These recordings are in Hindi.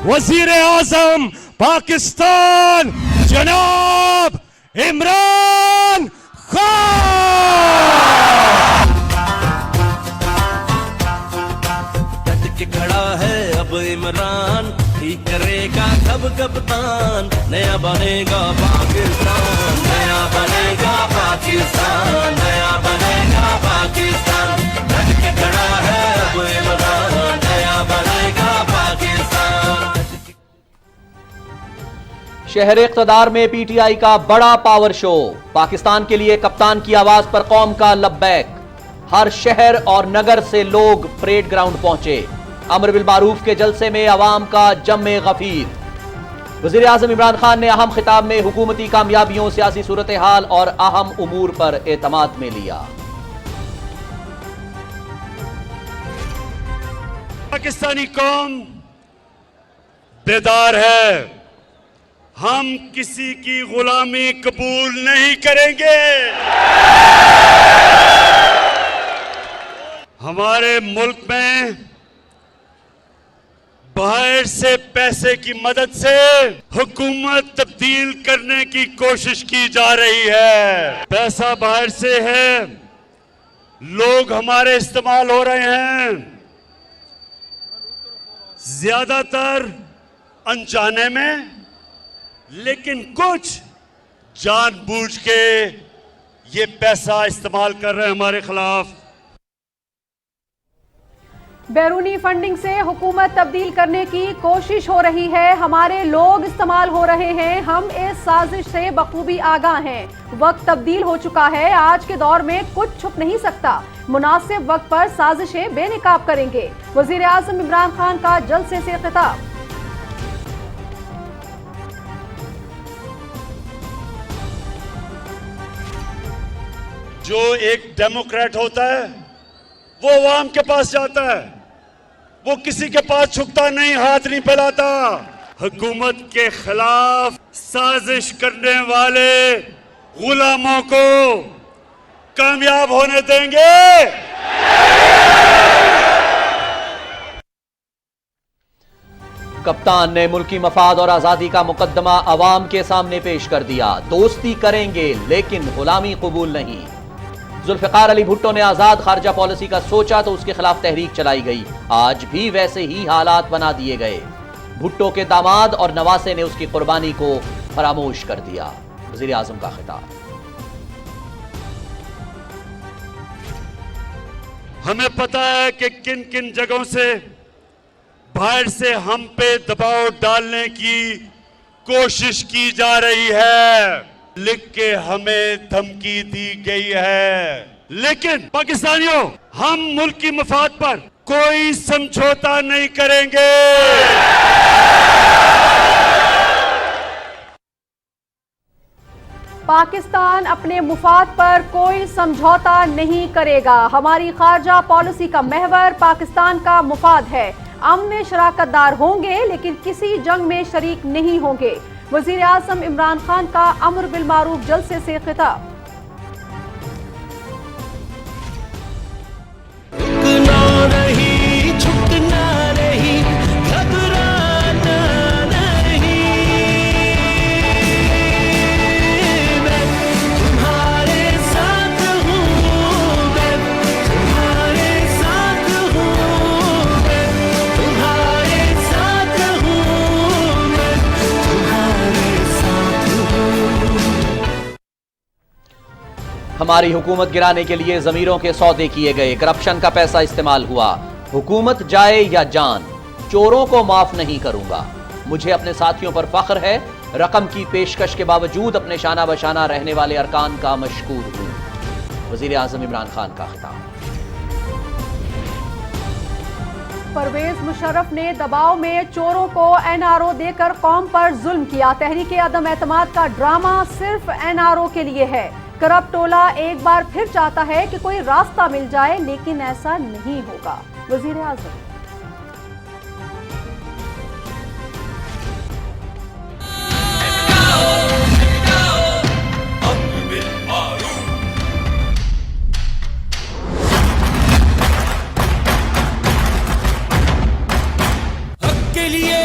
वजीर आजम पाकिस्तान जनाब इमरान खान। डट के खड़ा है अब इमरान, ठीक करेगा सब कप्तान, नया बनेगा पाकिस्तान, नया बनेगा पाकिस्तान, नया बनेगा पाकिस्तान। डट के खड़ा है अब इमरान, नया बनेगा पाकिस्तान। शहर इक़्तिदार में पीटीआई का बड़ा पावर शो। पाकिस्तान के लिए कप्तान की आवाज पर कौम का लब्बैक। हर शहर और नगर से लोग परेड ग्राउंड पहुंचे। अमर बिल मारूफ के जलसे में अवाम का जम्मे गफीर। वज़ीर आज़म इमरान खान ने अहम खिताब में हुकूमती कामयाबियों, सियासी सूरत हाल और अहम उमूर पर एतमाद में लिया। पाकिस्तानी कौम बेदार है। हम किसी की गुलामी कबूल नहीं करेंगे। हमारे मुल्क में बाहर से पैसे की मदद से हुकूमत तब्दील करने की कोशिश की जा रही है। पैसा बाहर से है, लोग हमारे इस्तेमाल हो रहे हैं, ज्यादातर अनजाने में, लेकिन कुछ जानबूझ के ये पैसा इस्तेमाल कर रहे हैं हमारे खिलाफ। बैरूनी फंडिंग से हुकूमत तब्दील करने की कोशिश हो रही है, हमारे लोग इस्तेमाल हो रहे हैं, हम इस साजिश से बखूबी आगाह हैं। वक्त तब्दील हो चुका है, आज के दौर में कुछ छुप नहीं सकता। मुनासिब वक्त पर साजिशें बेनकाब करेंगे। वजीर आज़म इमरान खान का जलसे से खिताब। जो एक डेमोक्रेट होता है वो अवाम के पास जाता है, वो किसी के पास झुकता नहीं, हाथ नहीं फैलाता। हुकूमत के खिलाफ साजिश करने वाले गुलामों को कामयाब होने देंगे। कप्तान ने मुल्की मफाद और आजादी का मुकद्दमा अवाम के सामने पेश कर दिया। दोस्ती करेंगे लेकिन गुलामी कबूल नहीं। जुल्फिकार अली भुट्टो ने आजाद खारजा पॉलिसी का सोचा तो उसके खिलाफ तहरीक चलाई गई। आज भी वैसे ही हालात बना दिए गए। भुट्टो के दामाद और नवासे ने उसकी कुर्बानी को फरामोश कर दिया। वज़ीर आज़म का खिताब। हमें पता है कि किन किन जगहों से बाहर से हम पे दबाव डालने की कोशिश की जा रही है, लिख के हमें धमकी दी गई है। लेकिन पाकिस्तानियों, हम मुल्क की मफाद पर कोई समझौता नहीं करेंगे। पाकिस्तान अपने मुफाद पर कोई समझौता नहीं करेगा। हमारी खारजा पॉलिसी का महवर पाकिस्तान का मुफाद है। अमन शराकतदार होंगे लेकिन किसी जंग में शरीक नहीं होंगे। वजीर आज़म इमरान खान का अमर बिल मारूफ जलसे से खिताब। हमारी हुकूमत गिराने के लिए जमीरों के सौदे किए गए, करप्शन का पैसा इस्तेमाल हुआ। हुकूमत जाए या जान, चोरों को माफ नहीं करूंगा। मुझे अपने साथियों पर फख्र है। रकम की पेशकश के बावजूद अपने शाना बशाना रहने वाले अरकान का मशकूर हूं। वजीर आज़म इमरान खान का खिताब। परवेज मुशर्रफ ने दबाव में चोरों को एनआरओ देकर कौम पर जुल्म किया। तहरीक अदम एतमाद का ड्रामा सिर्फ एनआरओ के लिए है। करप्ट टोला एक बार फिर चाहता है कि कोई रास्ता मिल जाए, लेकिन ऐसा नहीं होगा। वजीर आज़म। हक के लिए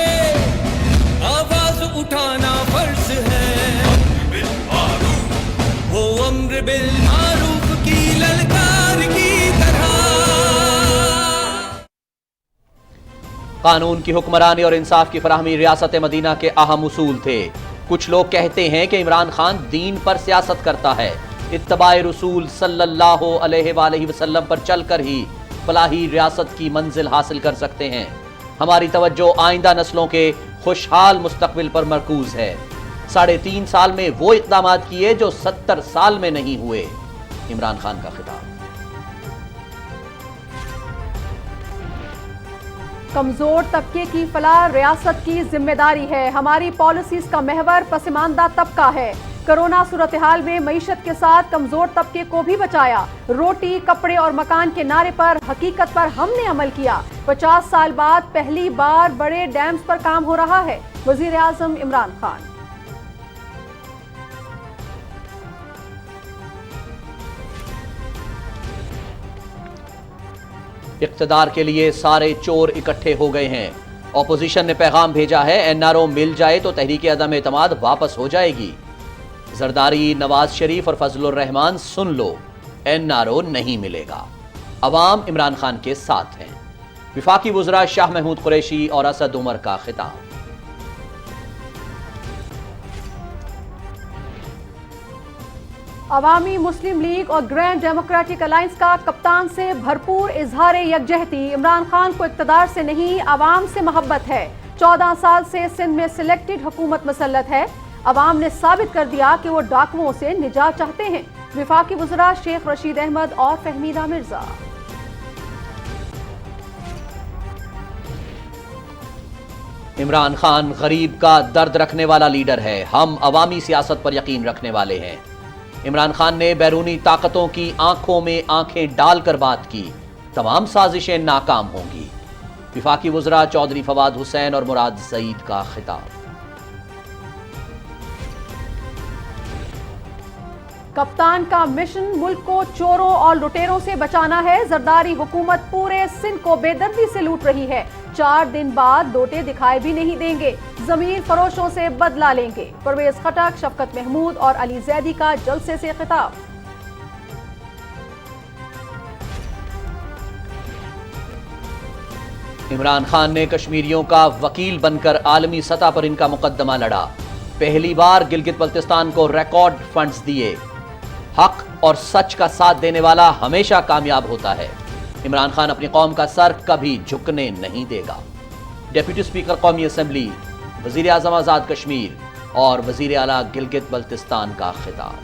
कानून की हुक्मरानी और इंसाफ की फराहमी रियासत मदीना के अहम उसूल थे। कुछ लोग कहते हैं कि इमरान खान दीन पर सियासत करता है। इत्तबाए रसूल सल्लल्लाहु अलैहि वसल्लम पर चलकर ही फलाही रियासत की मंजिल हासिल कर सकते हैं। हमारी तवज्जो आइंदा नस्लों के खुशहाल मुस्तकबिल पर मरकूज है। 3.5 साल में वो इक़दाम किए जो 70 साल में नहीं हुए। इमरान खान का खिताब। कमजोर तबके की फलाह रियासत की जिम्मेदारी है। हमारी पॉलिसीज का महवर पसमानदा तबका है। कोरोना सूरत हाल में मईशत के साथ कमजोर तबके को भी बचाया। रोटी, कपड़े और मकान के नारे पर हकीकत पर हमने अमल किया। 50 साल बाद पहली बार बड़े डैम्स पर काम हो रहा है। वजीर आजम इमरान खान। इक़्तिदार के लिए सारे चोर इकट्ठे हो गए हैं। ऑपोजिशन ने पैगाम भेजा है, एनआरओ मिल जाए तो तहरीक अदम एतमाद वापस हो जाएगी। जरदारी, नवाज शरीफ और फजलुर रहमान सुन लो, एनआरओ नहीं मिलेगा। अवाम इमरान खान के साथ हैं। विफाकी वज़रा शाह महमूद कुरैशी और असद उमर का खिताब। अवामी मुस्लिम लीग और ग्रैंड डेमोक्रेटिक अलायंस का कप्तान से भरपूर इजहार यकजहती। इमरान खान को इक़्तिदार से नहीं, अवाम से मोहब्बत है। 14 साल से सिंध में सिलेक्टेड हुकूमत मुसल्लत है। अवाम ने साबित कर दिया कि वो डाकुओं से निजात चाहते हैं। विफाकी वज़रा शेख रशीद अहमद और फहमीदा मिर्जा। इमरान खान गरीब का दर्द रखने वाला लीडर है। हम अवामी सियासत पर यकीन रखने वाले हैं। इमरान खान ने बैरूनी ताकतों की आंखों में आंखें डालकर बात की। तमाम साजिशें नाकाम होंगी। विफाकी वज़रा चौधरी फवाद हुसैन और मुराद सईद का खिताब। कप्तान का मिशन मुल्क को चोरों और लुटेरों से बचाना है। जरदारी हुकूमत पूरे सिंध को बेदर्दी से लूट रही है। 4 दिन बाद लोटे दिखाई भी नहीं देंगे। जमीन फरोशों से बदला लेंगे। परवेज खटक, शफकत महमूद और अली जैदी का जलसे से खिताब। इमरान खान ने कश्मीरियों का वकील बनकर आलमी सतह पर इनका मुकदमा लड़ा। पहली बार गिलगित बल्तिस्तान को रिकॉर्ड फंड्स दिए। हक और सच का साथ देने वाला हमेशा कामयाब होता है। इमरान खान अपनी कौम का सर कभी झुकने नहीं देगा। डेप्यूटी स्पीकर कौमी असेंबली, वजीर आजम आजाद कश्मीर और वजीर आला गिलगित बल्तिस्तान का खिताब।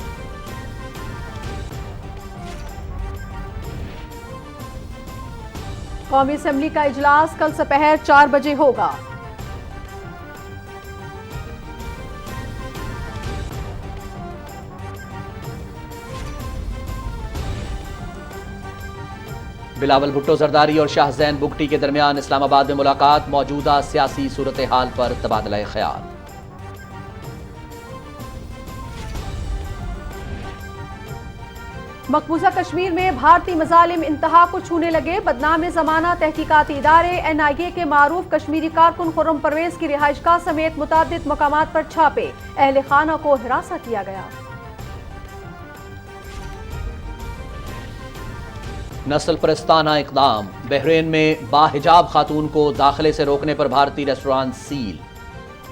कौमी असेंबली का इजलास कल दोपहर 4 बजे होगा। बिलावल भुट्टो जरदारी और शाहजैन बुगटी के दरमियान इस्लामाबाद में मुलाकात। मौजूदा सियासी सूरत हाल पर तबादला ख्याल। मकबूजा कश्मीर में भारतीय मजालिम इंतहा को छूने लगे। बदनाम जमाना तहकीकाती इदारे NIA के मारूफ कश्मीरी कारकुन खुर्रम परवेज की रिहाइशगाह समेत मुतादिद मकामात पर छापे। अहले खाना को हिरासा किया गया। नस्ल परस्ताना इकदाम। बहरीन में बाहिजाब खातून को दाखिले से रोकने पर भारतीय रेस्टोरेंट सील।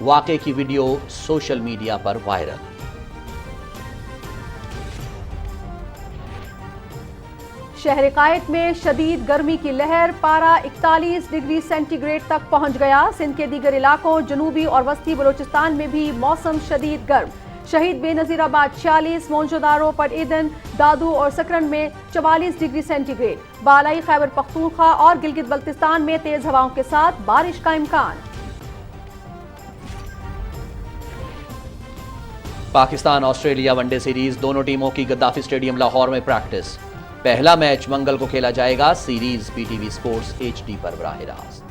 वाक़े की वीडियो सोशल मीडिया पर वायरल। शहर कायद में शदीद गर्मी की लहर। पारा 41 डिग्री सेंटीग्रेड तक पहुंच गया। सिंध के दीगर इलाकों, जनूबी और वस्ती बलोचिस्तान में भी मौसम शदीद गर्म। शहीद बेनजीराबाद 46, मोहनजोदारो, पटईदन, दादू और सकरन में 44 डिग्री सेंटीग्रेड। बालाई खैबर पख्तूनख्वा और गिलगित बल्तिस्तान में तेज हवाओं के साथ बारिश का इम्कान। Pakistan Australia one day series. दोनों टीमों की गद्दाफी स्टेडियम लाहौर में प्रैक्टिस। पहला मैच मंगल को खेला जाएगा। सीरीज PTV स्पोर्ट्स HD पर बराह रास्त।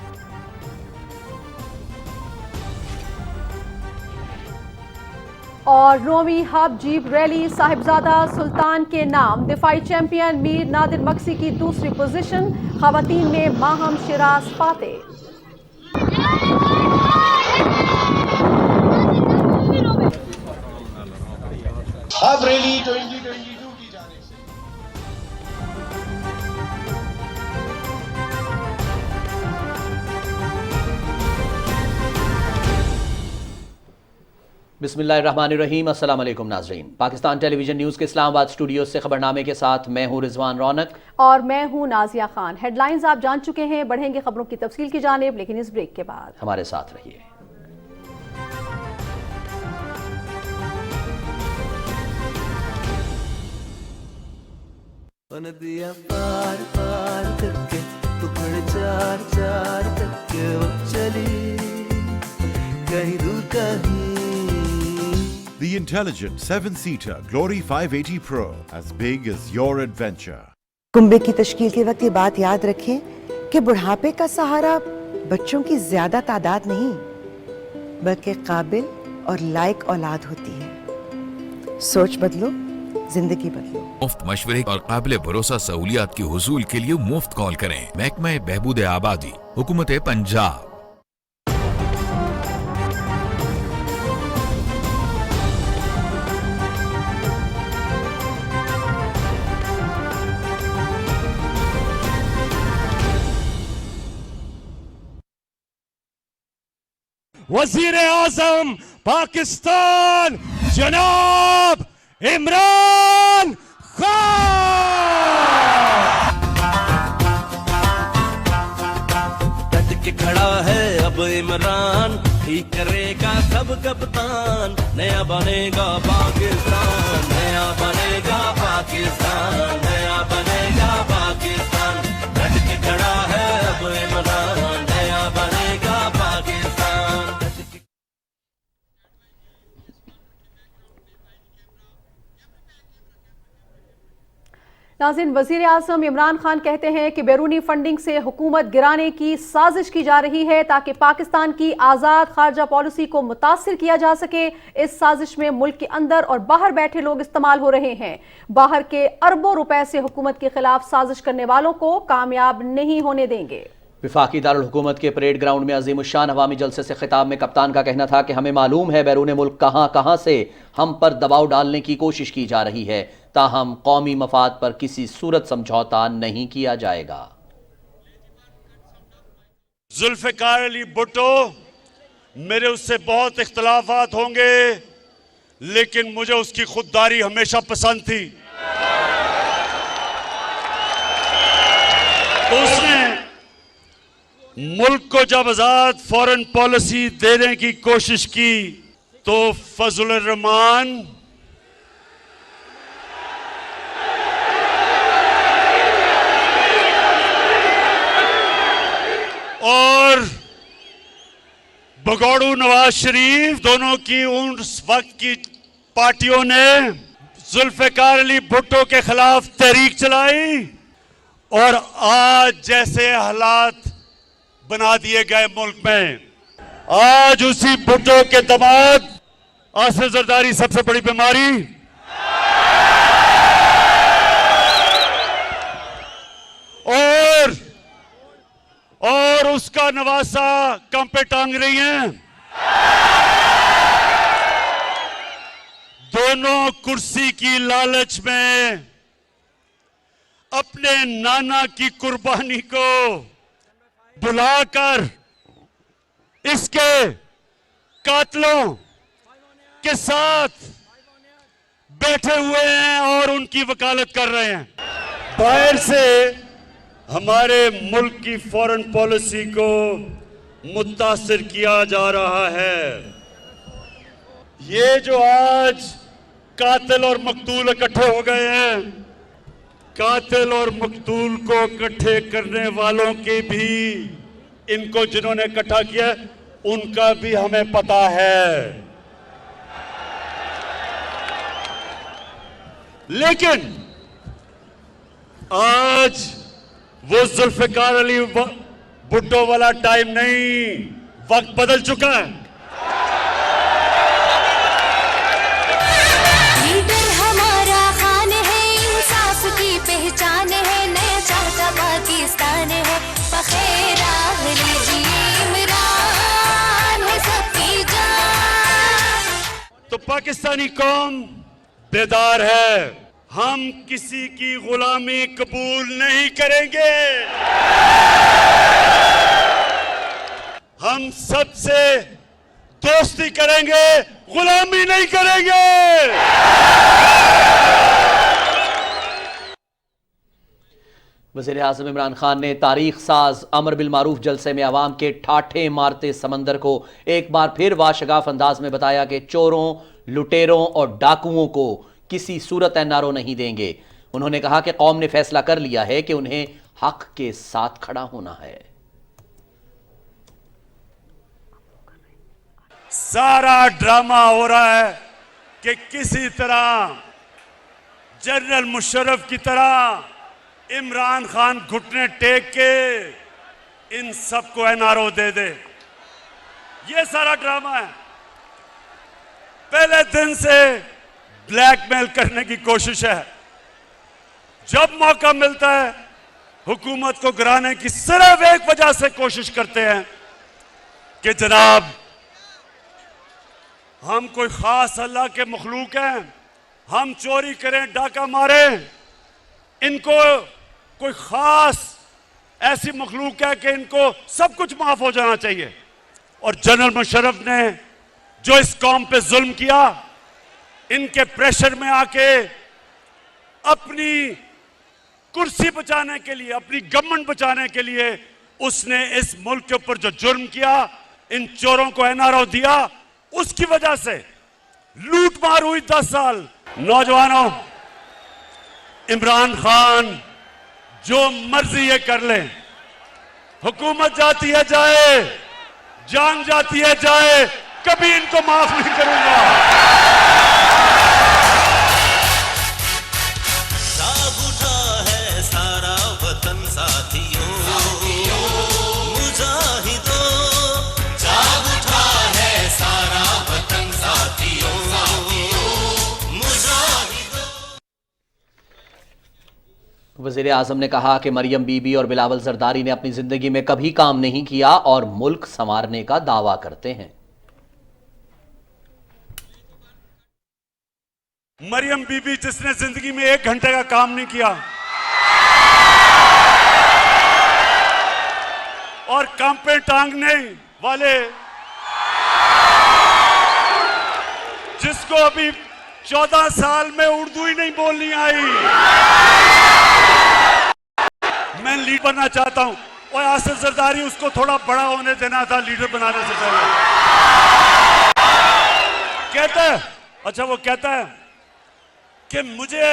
और रोमी हब जीप रैली साहिबजादा सुल्तान के नाम। दिफाई चैंपियन मीर नादिर मक्सी की दूसरी पोजीशन। खवातीन में माहम शिराज फाते। हब रैली 2022 की जानिब से बिस्मिल्लाहिर्रहमानिर्रहीम, अस्सलाम वालेकुम नाज़रीन। पाकिस्तान टेलीविजन न्यूज़ के इस्लामाबाद स्टूडियो से खबरनामे के साथ मैं हूं रिजवान रौनक और मैं हूं नाजिया खान। हेडलाइंस आप जान चुके हैं, बढ़ेंगे खबरों की तफसील की जानिब, लेकिन इस ब्रेक के बाद हमारे साथ रहिए। नदियाँ पार पार करके टुकड़े चार चार करके वो चली कहीं दूर कहीं। The intelligent 7-seater Glory 580 Pro, as big as your adventure. कुंबे की तश्कील के वक्त ये बात याद रखें कि बुढ़ापे का सहारा बच्चों की ज्यादा तादाद नहीं बल्कि काबिल और लायक औलाद होती है। सोच बदलो, जिंदगी बदलो। मुफ्त मशवरे और काबिल भरोसा सहूलियात की हुसूल के लिए मुफ्त कॉल करें महकमा बहबूद आबादी, हुकूमत पंजाब। वजीर आजम पाकिस्तान जनाब इमरान खान डट के खड़ा है अब इमरान, ठीक करेगा सब कप्तान। नया बनेगा पाकिस्तान, नया बनेगा पाकिस्तान, नया बनेगा पाकिस्तान। डट के खड़ा है अब इमरान, नया बनेगा पाकिस्तान। नाज़रीन, वज़ीर आज़म इमरान खान कहते हैं कि बैरूनी फंडिंग से हुकूमत गिराने की साजिश की जा रही है ताकि पाकिस्तान की आज़ाद खारजा पॉलिसी को मुतासिर किया जा सके। इस साजिश में मुल्क के अंदर और बाहर बैठे लोग इस्तेमाल हो रहे हैं। बाहर के अरबों रुपए से हुकूमत के खिलाफ साजिश करने वालों को कामयाब नहीं होने देंगे। वफाकी दारुल हुकूमत के परेड ग्राउंड में अजीम शान अवामी जलसे से खिताब में कप्तान का कहना था कि हमें मालूम है बैरून मुल्क कहां कहां से हम पर दबाव डालने की कोशिश की जा रही है, ताहम कौमी मफाद पर किसी सूरत समझौता नहीं किया जाएगा। जुल्फ़िकार अली भुट्टो, मेरे उससे बहुत इख्तलाफात होंगे लेकिन मुझे उसकी खुददारी हमेशा पसंद थी। तो उसने मुल्क को जब आजाद फॉरेन पॉलिसी देने की कोशिश की तो फजल रहमान और भगोड़ू नवाज शरीफ दोनों की उस वक्त की पार्टियों ने जुल्फ़िकार अली भुट्टो के खिलाफ तहरीक चलाई और आज जैसे हालात बना दिए गए मुल्क में, आज उसी भुट्टो के दमाद आसिफ जरदारी सबसे बड़ी बीमारी और उसका नवासा कम पे टांग रही हैं। दोनों कुर्सी की लालच में अपने नाना की कुर्बानी को बुलाकर इसके कातलों के साथ बैठे हुए हैं और उनकी वकालत कर रहे हैं। बाहर से हमारे मुल्क की फॉरेन पॉलिसी को मुतासिर किया जा रहा है। ये जो आज कातिल और मकतूल इकट्ठे हो गए हैं, कातिल और मकतूल को इकट्ठे करने वालों के भी, इनको जिन्होंने इकट्ठा किया उनका भी हमें पता है। लेकिन आज वो जुल्फ़िकार अली भुट्टो वाला टाइम नहीं, वक्त बदल चुका है। लीडर हमारा खान है, इंसाफ की पहचान है, नया चाहता पाकिस्तान है, बखेरा लीजिए इमरान है सबकी जान। तो पाकिस्तानी कौम बेदार है, हम किसी की गुलामी कबूल नहीं करेंगे। हम सबसे दोस्ती करेंगे, गुलामी नहीं करेंगे। वज़ीर आज़म इमरान खान ने तारीख साज अमर बिल मारूफ जलसे में अवाम के ठाठे मारते समंदर को एक बार फिर वाशगाफ अंदाज में बताया कि चोरों, लुटेरों और डाकुओं को किसी सूरत एनआरओ नहीं देंगे। उन्होंने कहा कि कौम ने फैसला कर लिया है कि उन्हें हक के साथ खड़ा होना है। सारा ड्रामा हो रहा है कि किसी तरह जनरल मुशर्रफ की तरह इमरान खान घुटने टेक के इन सबको एनआरओ दे दे। ये सारा ड्रामा है। पहले दिन से ब्लैकमेल करने की कोशिश है। जब मौका मिलता है हुकूमत को गिराने की सिर्फ एक वजह से कोशिश करते हैं कि जनाब हम कोई खास अल्लाह के मखलूक हैं, हम चोरी करें, डाका मारें, इनको कोई खास ऐसी मखलूक है कि इनको सब कुछ माफ हो जाना चाहिए। और जनरल मुशर्रफ ने जो इस कौम पे जुल्म किया, इनके प्रेशर में आके अपनी कुर्सी बचाने के लिए, अपनी गवर्नमेंट बचाने के लिए उसने इस मुल्क के ऊपर जो जुर्म किया, इन चोरों को एनआरओ दिया, उसकी वजह से लूट मार हुई 10 साल। नौजवानों, इमरान खान जो मर्जी ये कर ले, हुकूमत जाती है जाए, जान जाती है जाए, कभी इनको माफ नहीं करूंगा। जाग उठा है सारा वतन साथियों, मुजाहिदों, जाग उठा है सारा वतन साथियों, मुजाहिदों। वज़ीर आज़म ने कहा कि मरियम बीबी और बिलावल जरदारी ने अपनी जिंदगी में कभी काम नहीं किया और मुल्क संवारने का दावा करते हैं। मरियम बीबी जिसने जिंदगी में 1 घंटे का काम नहीं किया और कांपे टांगने वाले, जिसको अभी 14 साल में उर्दू ही नहीं बोलनी आई, मैं लीड बनना चाहता हूं। और आसिफ जरदारी, उसको थोड़ा बड़ा होने देना था लीडर बनाने से पहले। कहता है, अच्छा वो कहता है कि मुझे,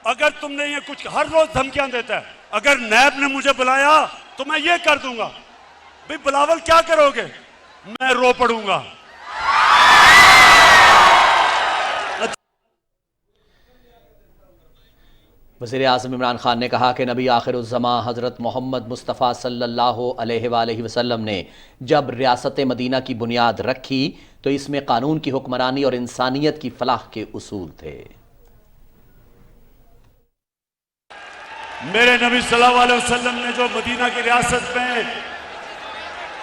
अगर तुमने ये कुछ, हर रोज धमकियां देता है, अगर नैब ने मुझे बुलाया तो मैं ये कर दूंगा। भाई बिलावल क्या करोगे? मैं रो पड़ूंगा। वज़ीर आज़म इमरान खान ने कहा कि नबी आखिरुज़्ज़मा हज़रत मोहम्मद मुस्तफ़ा सल्लल्लाहु अलैहि वसल्लम ने जब रियासत मदीना की बुनियाद रखी तो इसमें कानून की हुक्मरानी और इंसानियत की फलाह के उसूल थे। मेरे नबी सल्लल्लाहु अलैहि वसल्लम ने जो मदीना की रियासत में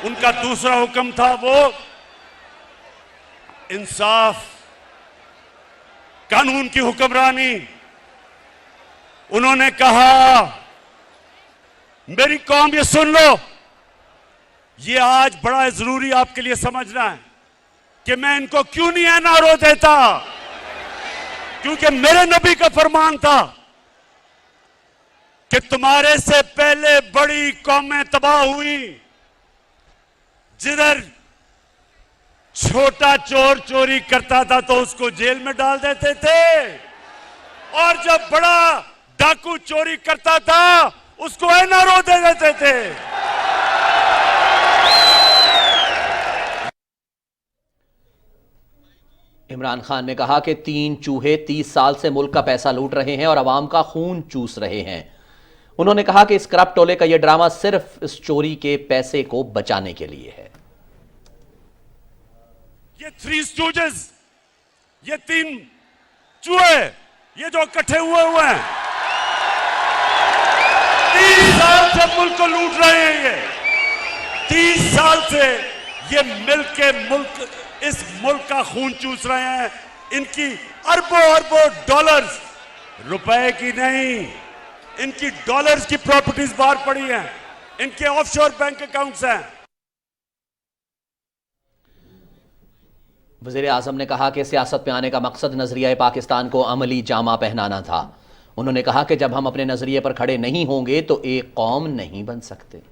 उनका दूसरा हुक्म था, वो इंसाफ, कानून की हुक्मरानी। उन्होंने कहा, मेरी कौम ये सुन लो, ये आज बड़ा जरूरी आपके लिए समझना है कि मैं इनको क्यों नहीं एनआरओ देता, क्योंकि मेरे नबी का फरमान था कि तुम्हारे से पहले बड़ी कौमें तबाह हुई, जिधर छोटा चोर चोरी करता था तो उसको जेल में डाल देते थे, और जब बड़ा डाकू चोरी करता था उसको एनआरओ दे देते थे। इमरान खान ने कहा कि 3 चूहे 30 साल से मुल्क का पैसा लूट रहे हैं और अवाम का खून चूस रहे हैं। उन्होंने कहा कि इस करप्ट टोले का यह ड्रामा सिर्फ इस चोरी के पैसे को बचाने के लिए है। ये 3 स्टूजेस, ये 3 चूहे, ये जो इकट्ठे हुए हैं, 30 साल से मुल्क को लूट रहे हैं। ये 30 साल से ये इस मुल्क का खून चूस रहे हैं। इनकी अरबों अरबों डॉलर्स, रुपए की नहीं, इनकी डॉलर्स की प्रॉपर्टीज बाहर पड़ी हैं, इनके ऑफशोर बैंक अकाउंट्स हैं। वज़ीर आज़म ने कहा कि सियासत में आने का मकसद नजरिया पाकिस्तान को अमली जामा पहनाना था। उन्होंने कहा कि जब हम अपने नजरिए पर खड़े नहीं होंगे तो एक कौम नहीं बन सकते।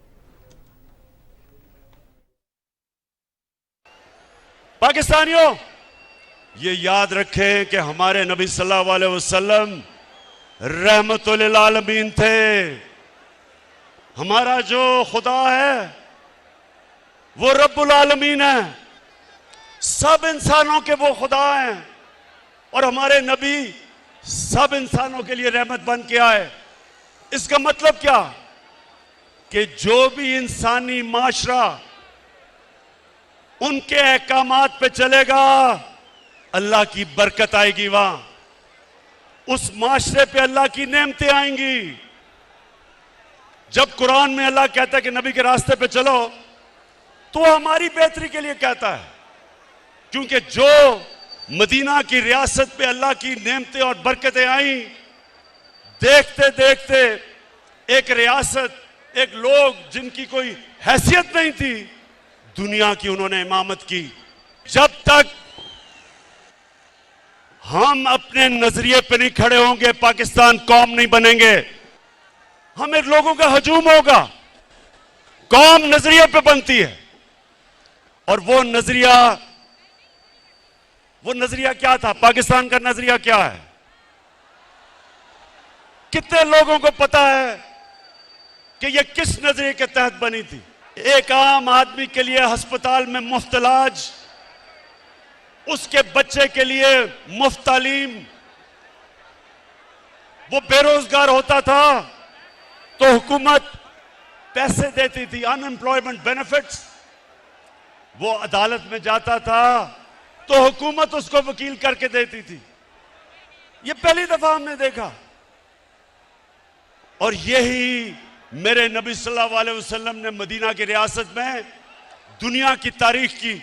पाकिस्तानियों, ये याद रखें कि हमारे नबी सल्लल्लाहु अलैहि वसल्लम रहमतुल आलमीन थे। हमारा जो खुदा है वो रब्बुल आलमीन है, सब इंसानों के वो खुदा हैं और हमारे नबी सब इंसानों के लिए रहमत बन के आए। इसका मतलब क्या कि जो भी इंसानी माशरा उनके अहकामात पे चलेगा, अल्लाह की बरकत आएगी, वहां उस माशरे पे अल्लाह की नेमतें आएंगी। जब कुरान में अल्लाह कहता है कि नबी के रास्ते पे चलो, तो हमारी बेहतरी के लिए कहता है, क्योंकि जो मदीना की रियासत पे अल्लाह की नेमतें और बरकतें आई, देखते देखते एक रियासत, एक लोग जिनकी कोई हैसियत नहीं थी, दुनिया की उन्होंने इमामत की। जब तक हम अपने नजरिए पे नहीं खड़े होंगे, पाकिस्तान कौम नहीं बनेंगे। हमें लोगों का हजूम होगा। कौम नजरिए पे बनती है और वो नजरिया क्या था? पाकिस्तान का नजरिया क्या है? कितने लोगों को पता है कि ये किस नजरिए के तहत बनी थी? एक आम आदमी के लिए अस्पताल में मुफ्त इलाज, उसके बच्चे के लिए मुफ्त तालीम। वो बेरोजगार होता था तो हुकूमत पैसे देती थी, अनएम्प्लॉयमेंट बेनिफिट्स। वो अदालत में जाता था तो हुकूमत उसको वकील करके देती थी। ये पहली दफा हमने देखा। और यही मेरे नबी सल्लल्लाहु अलैहि वसल्लम ने मदीना की रियासत में दुनिया की तारीख की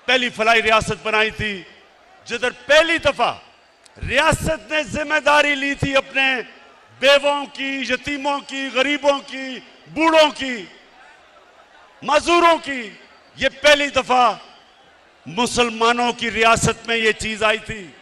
पहली फलाई रियासत बनाई थी, जिधर पहली दफा रियासत ने जिम्मेदारी ली थी अपने बेवों की, यतीमों की, गरीबों की, बूढ़ों की, मजदूरों की। ये पहली दफा मुसलमानों की रियासत में ये चीज आई थी।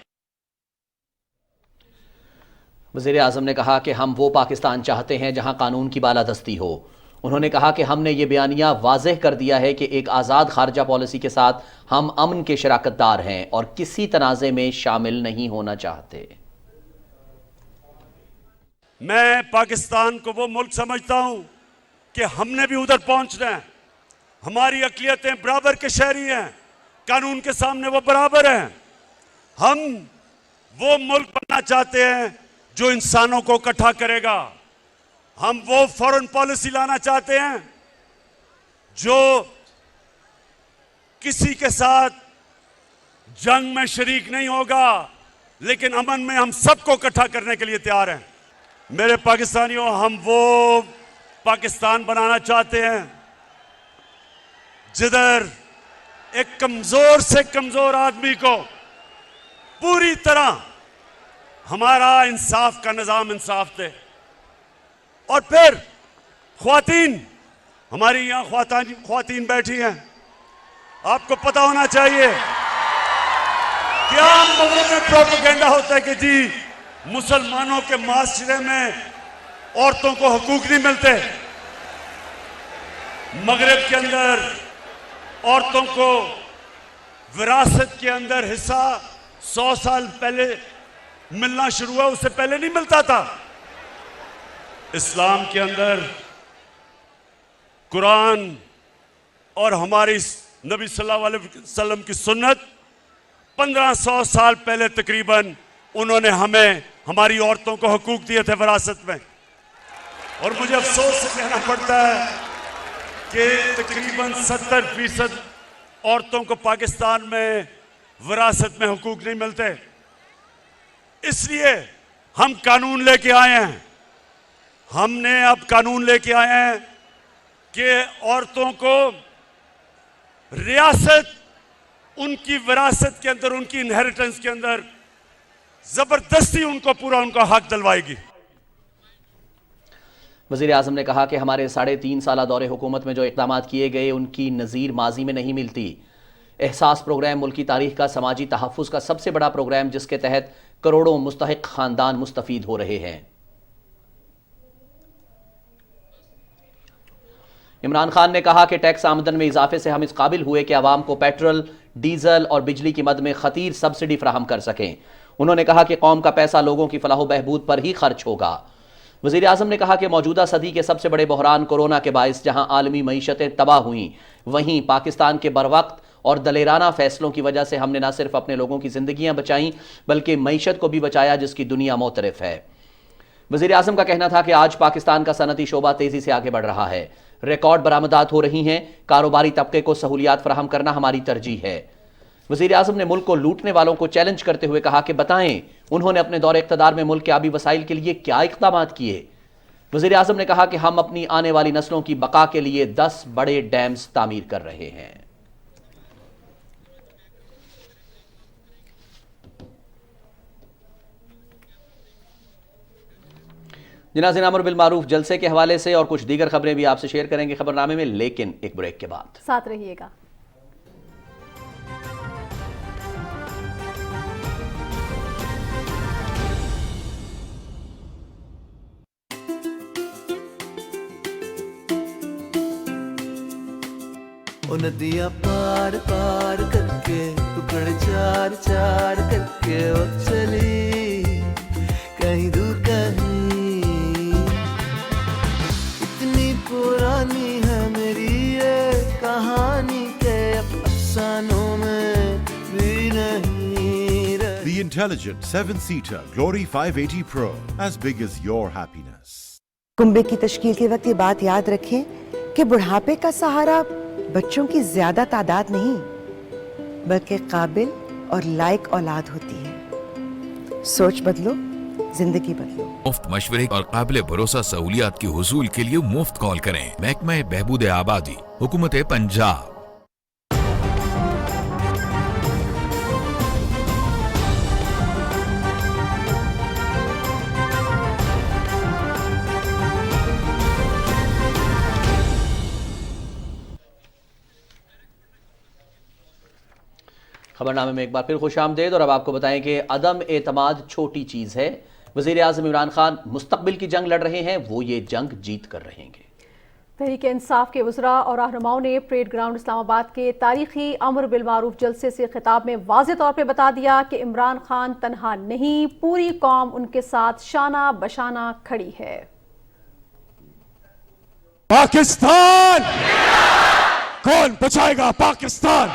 वज़ीर आज़म ने कहा कि हम वो पाकिस्तान चाहते हैं जहां कानून की बालादस्ती हो। उन्होंने कहा कि हमने ये बयानिया वाज़ेह कर दिया है कि एक आज़ाद खारजा पॉलिसी के साथ हम अमन के शराकतदार हैं और किसी तनाज़े में शामिल नहीं होना चाहते। मैं पाकिस्तान को वो मुल्क समझता हूं कि हमने भी उधर पहुंचना है। हमारी अक़लियतें बराबर के शहरी हैं, कानून के सामने वो बराबर हैं। हम वो मुल्क बनना चाहते हैं जो इंसानों को इकट्ठा करेगा। हम वो फॉरेन पॉलिसी लाना चाहते हैं जो किसी के साथ जंग में शरीक नहीं होगा, लेकिन अमन में हम सबको इकट्ठा करने के लिए तैयार हैं। मेरे पाकिस्तानियों, हम वो पाकिस्तान बनाना चाहते हैं जिधर एक कमजोर से कमजोर आदमी को पूरी तरह हमारा इंसाफ का निजाम इंसाफ दे। और फिर ख्वातीन, हमारी यहां ख्वातीन बैठी हैं, आपको पता होना चाहिए कि आम लोगों में प्रोपेगेंडा होता है कि जी मुसलमानों के माशरे में औरतों को हकूक नहीं मिलते। मगरिब के अंदर औरतों को विरासत के अंदर हिस्सा 100 साल पहले मिलना शुरू हुआ, उससे पहले नहीं मिलता था। इस्लाम के अंदर कुरान और हमारी नबी सल्लल्लाहु अलैहि वसल्लम की सुन्नत 1500 साल पहले तकरीबन उन्होंने हमें, हमारी औरतों को हकूक दिए थे विरासत में। और मुझे अफसोस से कहना पड़ता है कि तकरीबन 70% औरतों को पाकिस्तान में विरासत में हकूक नहीं मिलते। इसलिए हम कानून लेके आए हैं। हमने अब कानून लेके आए हैं कि औरतों को रियासत, उनकी विरासत के अंदर, उनकी इनहेरिटेंस के अंदर जबरदस्ती उनको पूरा उनका हक दिलवाएगी। वज़ीर आज़म ने कहा कि हमारे 3.5 साल दौरे हुकूमत में जो इक़दामात किए गए उनकी नज़ीर माजी में नहीं मिलती। एहसास प्रोग्राम मुल्की तारीख का समाजी तहफ़्फ़ुज़ का सबसे बड़ा प्रोग्राम, जिसके तहत करोड़ों मुस्तहिक खानदान मुस्तफ़ीद हो रहे हैं। इमरान खान ने कहा कि टैक्स आमदन में इजाफे से हम इस काबिल हुए कि आवाम को पेट्रोल, डीजल और बिजली की मद में खतीर सब्सिडी फराहम कर सकें। उन्होंने कहा कि कौम का पैसा लोगों की फलाह बहबूद पर ही खर्च होगा। वज़ीर आज़म ने कहा कि मौजूदा सदी के सबसे बड़े बहरान कोरोना के बायस जहां आलमी मईशतें तबाह हुई, वहीं पाकिस्तान के बरवक्त और दलेराना फैसलों की वजह से हमने न सिर्फ अपने लोगों की जिंदगियां बचाई बल्कि मईशत को भी बचाया, जिसकी दुनिया मोतरफ है। वज़ीर आज़म का कहना था कि आज पाकिस्तान का सनती शोबा तेजी से आगे बढ़ रहा है, रिकॉर्ड बरामदात हो रही हैं, कारोबारी तबके को सहूलियात फराहम करना हमारी तरजीह है। वज़ीर आज़म ने मुल्क को लूटने वालों को चैलेंज करते हुए कहा कि बताएं उन्होंने अपने दौरे इक़्तिदार में मुल्क के आबी वसाइल के लिए क्या इक़दाम किए। वज़ीर आज़म ने कहा कि हम अपनी आने वाली नस्लों की बका के लिए 10 बड़े डैम्स तामीर कर रहे हैं। जनाज़ अमर बिल मारूफ जलसे के हवाले से और कुछ दीगर खबरें भी आपसे शेयर करेंगे खबरनामे में, लेकिन एक ब्रेक के बाद। साथ रहिएगा। नदियाँ पार पार करके टुकड़े चार चार करके वो चली कहीं दूर कहीं। इतनी पुरानी है मेरी ये कहानी के अफसानों में भी नहीं रही। The intelligent 7-seater Glory 580 Pro, as big as your happiness. कुंबे की तश्कील के वक्त ये बात याद रखें कि बुढ़ापे का सहारा बच्चों की ज्यादा तादाद नहीं बल्कि काबिल और लायक औलाद होती है। सोच बदलो, जिंदगी बदलो। मुफ्त मशवरे और काबिल भरोसा सहूलियात के हुसूल के लिए मुफ्त कॉल करें महकमा बहबूद आबादी, हुकूमत पंजाब। खबरनामे में एक बार फिर खुशामदेद। और अब आपको बताएं कि अदम एतमाद छोटी चीज़ है। वज़ीर आज़म इमरान खान मुस्तकबिल की जंग लड़ रहे हैं, वो ये जंग जीत कर रहेंगे। तहरीक इंसाफ के वज़रा और रहनुमाओं ने परेड ग्राउंड इस्लामाबाद के तारीखी अमर बिल मारूफ जलसे से खिताब में वाज़ेह तौर पर बता दिया कि इमरान खान तनहा नहीं, पूरी कौम उनके साथ शाना बशाना खड़ी है। पाकिस्तान कौन बचाएगा? पाकिस्तान।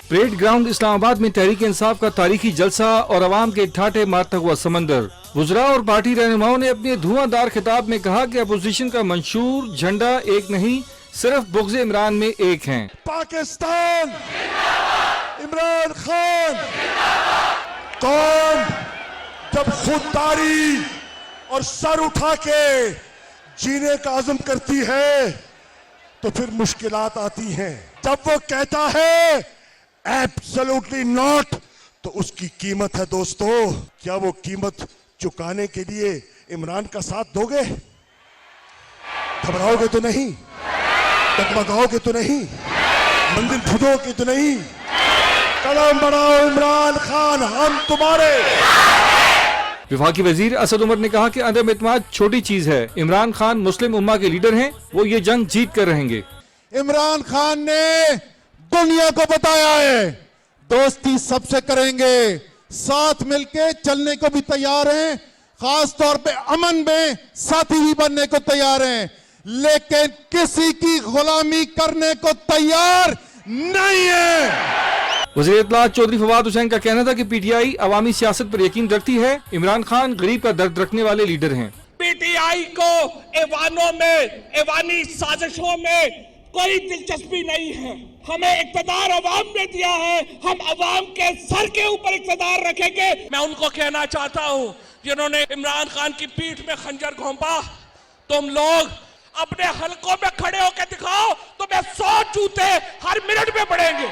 परेड ग्राउंड इस्लामाबाद में तहरीक इंसाफ का तारीखी जलसा और अवाम के ठाठे मारता हुआ समंदर। वुज़रा और पार्टी रहनुमाओं ने अपने धुआंधार खिताब में कहा कि अपोजिशन का मंशूर झंडा एक नहीं, सिर्फ बुग़्ज़ इमरान में एक है। पाकिस्तान, इमरान खान। कौम जब खुददारी और सर उठा के जीने का अज़म करती है तो फिर मुश्किलात आती हैं। जब वो कहता है एब्सोल्युटली नॉट, तो उसकी कीमत है दोस्तों। क्या वो कीमत चुकाने के लिए इमरान का साथ दोगे? घबराओगे तो नहीं, डगमगाओगे तो नहीं, मंजिल खुदोगे तो नहीं। कदम बढ़ाओ इमरान खान, हम तुम्हारे। विफाकी वजीर असद उमर ने कहा कि अदम एतमाद छोटी चीज है। इमरान खान मुस्लिम उम्मा के लीडर हैं, वो ये जंग जीत कर रहेंगे। इमरान खान ने दुनिया को बताया है दोस्ती सबसे करेंगे, साथ मिलके चलने को भी तैयार हैं, खास तौर पे अमन में साथी भी बनने को तैयार हैं, लेकिन किसी की गुलामी करने को तैयार नहीं है। वज़ीर इत्तलात चौधरी फवाद हुसैन का कहना था कि पीटीआई अवामी सियासत पर यकीन रखती है। इमरान खान गरीब का दर्द रखने वाले लीडर हैं। पीटीआई को ऐवानों में, ऐवानी साजिशों में कोई दिलचस्पी नहीं है। हमें इक़्तिदार अवाम ने दिया है, हम अवाम के सर के ऊपर इक़्तिदार रखेंगे। मैं उनको कहना चाहता हूँ जिन्होंने इमरान खान की पीठ में खंजर घोंपा, तुम लोग अपने हलकों में खड़े होकर दिखाओ तो मैं 100 जूते हर मिनट में पड़ेंगे।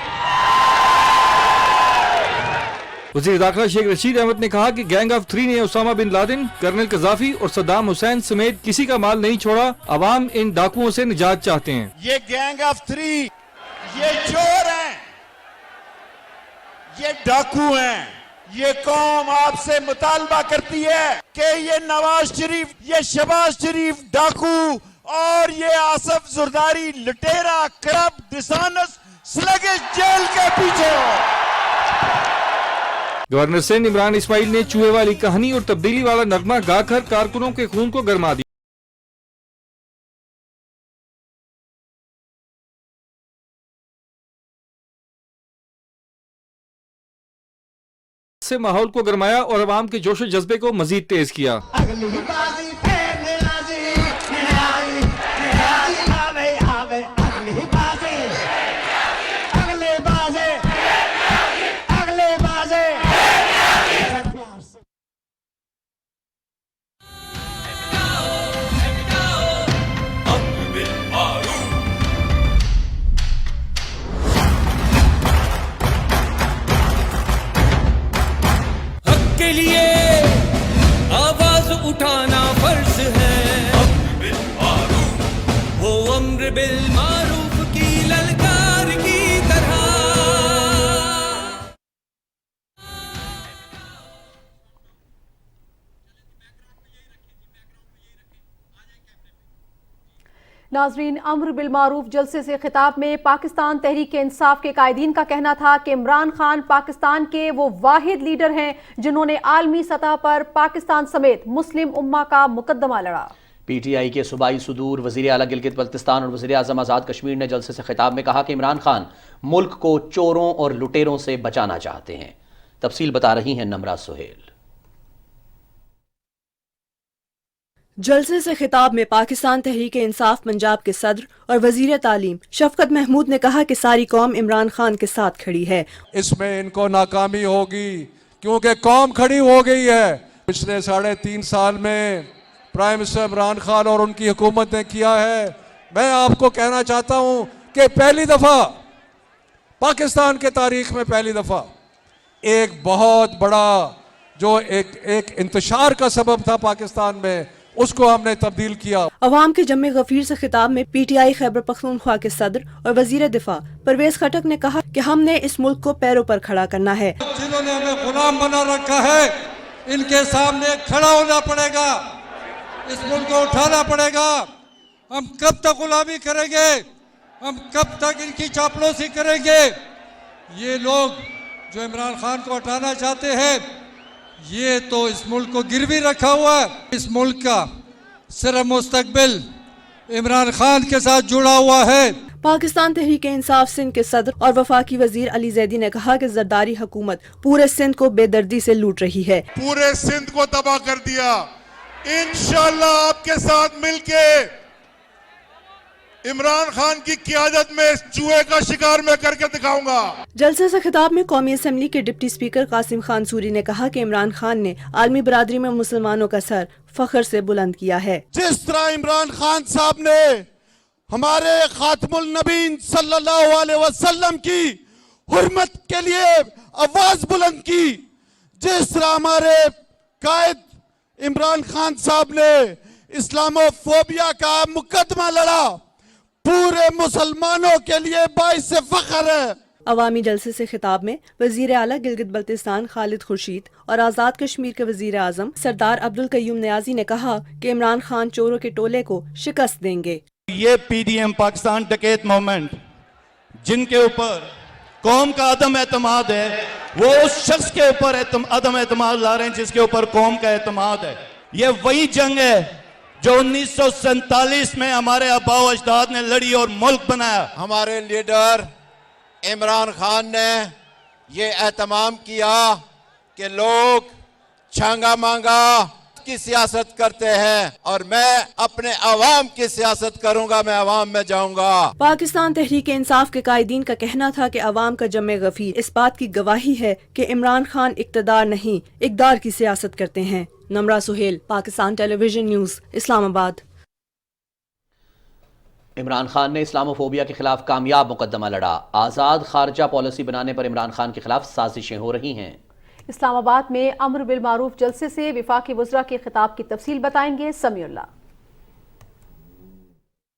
वज़ीर दाखिला शेख रशीद अहमद ने कहा कि गैंग ऑफ 3 ने Usama bin Laden, colonel Gaddafi और सद्दाम हुसैन समेत किसी का माल नहीं छोड़ा। अवाम इन डाकुओं से निजात चाहते हैं। ये गैंग ऑफ 3 ये चोर हैं, ये डाकू हैं। ये कौम आपसे मुतालबा करती है कि ये नवाज शरीफ, ये शहबाज शरीफ डाकू और ये आसफ जुर्दारी लुटेरा, करप्ट, डिसऑनेस्ट, स्लगिश जेल के पीछे हो। गवर्नर सिंध इमरान इस्माइल ने चूहे वाली कहानी और तब्दीली वाला नगमा गाकर कारकुनों के खून को गरमा दिया। से माहौल को गरमाया और अवाम के जोश जज्बे को मजीद तेज किया। के लिए आवाज उठाना फर्ज है, वो अम्र बिल मारूफ की ललकार की तरह। नाजरीन, अम्र बिल मारूफ जलसे से खिताब में पाकिस्तान तहरीक इंसाफ के कायदीन का कहना था कि इमरान खान पाकिस्तान के वो वाहिद लीडर हैं जिन्होंने आलमी सतह पर पाकिस्तान समेत मुस्लिम उम्मा का मुकदमा लड़ा। पीटीआई के सूबाई सुदूर वजीर आला गिलगित बल्तिस्तान और वजीर आजम आज़ाद कश्मीर ने जलसे से खिताब में कहा कि इमरान खान मुल्क को चोरों और लुटेरों से बचाना चाहते हैं। तफसील बता रही हैं नमरा सुहेल। जलसे से खिताब में पाकिस्तान तहरीक इंसाफ पंजाब के सदर और वजीर तालीम शफकत महमूद ने कहा कि सारी कौम इमरान खान के साथ खड़ी है। इसमें इनको नाकामी होगी क्योंकि कौम खड़ी हो गई है। पिछले 3.5 साल में प्राइम मिनिस्टर इमरान खान और उनकी हुकूमत ने किया है। मैं आपको कहना चाहता हूं कि पहली दफा पाकिस्तान के तारीख में पहली दफा एक बहुत बड़ा जो एक इंतशार का सबब था पाकिस्तान में, उसको हमने तब्दील किया। अवाम के जम्मे गफीर से खिताब में पीटीआई खैबर पख्तूनख्वा के सदर और वजीर दिफा परवेज खटक ने कहा कि हमने इस मुल्क को पैरों पर खड़ा करना है। जिन्होंने हमें गुलाम बना रखा है, इनके सामने खड़ा होना पड़ेगा, इस मुल्क को उठाना पड़ेगा। हम कब तक गुलामी करेंगे? हम कब तक इनकी चापलूसी करेंगे? ये लोग जो इमरान खान को हटाना चाहते हैं, ये तो इस मुल्क को गिरवी रखा हुआ है। इस मुल्क का सिर्फ मुस्तकबिल इमरान खान के साथ जुड़ा हुआ है। पाकिस्तान तहरीक इंसाफ सिंध के सदर और वफाकी वजीर अली जैदी ने कहा कि जरदारी हुकूमत पूरे सिंध को बेदर्दी से लूट रही है। पूरे सिंध को तबाह कर दिया। इंशाअल्लाह आपके साथ मिलके इमरान खान की क़ियादत में चूहे का शिकार मैं करके दिखाऊंगा। जलसे से खिताब में कौमी असम्बली के डिप्टी स्पीकर कासिम खान सूरी ने कहा कि इमरान खान ने आलमी बरादरी में मुसलमानों का सर फख्र से बुलंद किया है। जिस तरह इमरान खान साहब ने हमारे खातमुल नबीन सल्लल्लाहु अलैहि वसल्लम की हुर्मत के लिए आवाज बुलंद की, जिस तरह हमारे कायद इमरान खान साहब ने इस्लामोफोबिया का मुकदमा लड़ा, पूरे मुसलमानों के लिए बाइस से फख्र है। अवामी जलसे से खिताब में वजीर आला गिलगित बल्तिस्तान खालिद खुर्शीद और आज़ाद कश्मीर के वजीर आजम सरदार अब्दुल कयूम नियाजी ने कहा कि इमरान खान चोरों के टोले को शिकस्त देंगे। ये पीडीएम पाकिस्तान डकैत मूवमेंट जिनके ऊपर कौम का अदम एतमाद है, वो उस शख्स के ऊपर अदम एतमाद ला रहे हैं जिसके ऊपर कौम का एतमाद है। ये वही जंग है जो 1947 में हमारे आबाओ अजदाद ने लड़ी और मुल्क बनाया। हमारे लीडर इमरान खान ने ये एहतमाम किया कि लोग छांगा मांगा की सियासत करते हैं और मैं अपने अवाम की सियासत करूंगा, मैं अवाम में जाऊंगा। पाकिस्तान तहरीक इंसाफ के कायदीन का कहना था कि अवाम का जमे गफीर इस बात की गवाही है कि इमरान खान इक्तदार नहीं इकदार की सियासत करते हैं। Namra Suhail, Pakistan television news, Islamabad. इमरान खान ने इस्लामोफोबिया के खिलाफ कामयाब मुकदमा लड़ा। आज़ाद खारजा पॉलिसी बनाने पर इमरान खान के खिलाफ साजिशें हो रही हैं। इस्लामाबाद में अम्र बिल मारूफ जलसे से विफाकी वज़रा के खिताब की तफसील बताएंगे समीउल्लाह।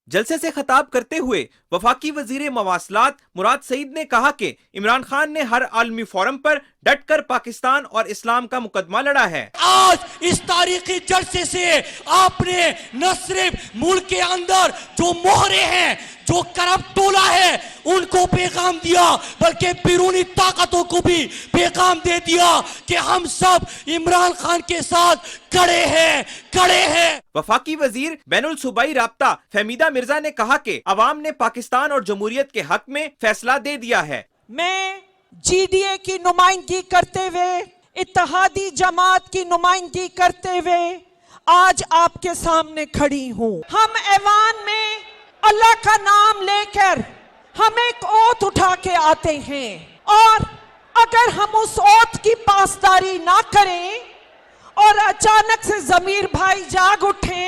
जलसे से खिताब करते हुए वफाकी वजीर मवासलात मुराद सईद ने कहा कि इमरान खान ने हर आलमी फोरम पर डटकर पाकिस्तान और इस्लाम का मुकदमा लड़ा है। आज इस तारीखी जलसे से आपने न सिर्फ मुल्क के अंदर जो मोहरे हैं, जो करप्ट टोला है, उनको पैगाम दिया, बल्कि बैरूनी ताकतों को भी पैगाम दे दिया कि हम सब इमरान खान के साथ खड़े हैं। वफाकी वजीर बैनुल सूबाई राब्ता फहमीदा मिर्जा ने कहा कि अवाम ने पाकिस्तान और जमहूरियत के हक में फैसला दे दिया है। मैं GDA की नुमाइंदगी करते हुए, इत्तेहादी जमात की नुमाइंदगी करते हुए आज आपके सामने खड़ी हूँ। हम ऐवान में अल्लाह का नाम लेकर हम एक ओथ उठा के आते हैं, और अगर हम उस ओथ की पासदारी ना करें और अचानक से जमीर भाई जाग उठे,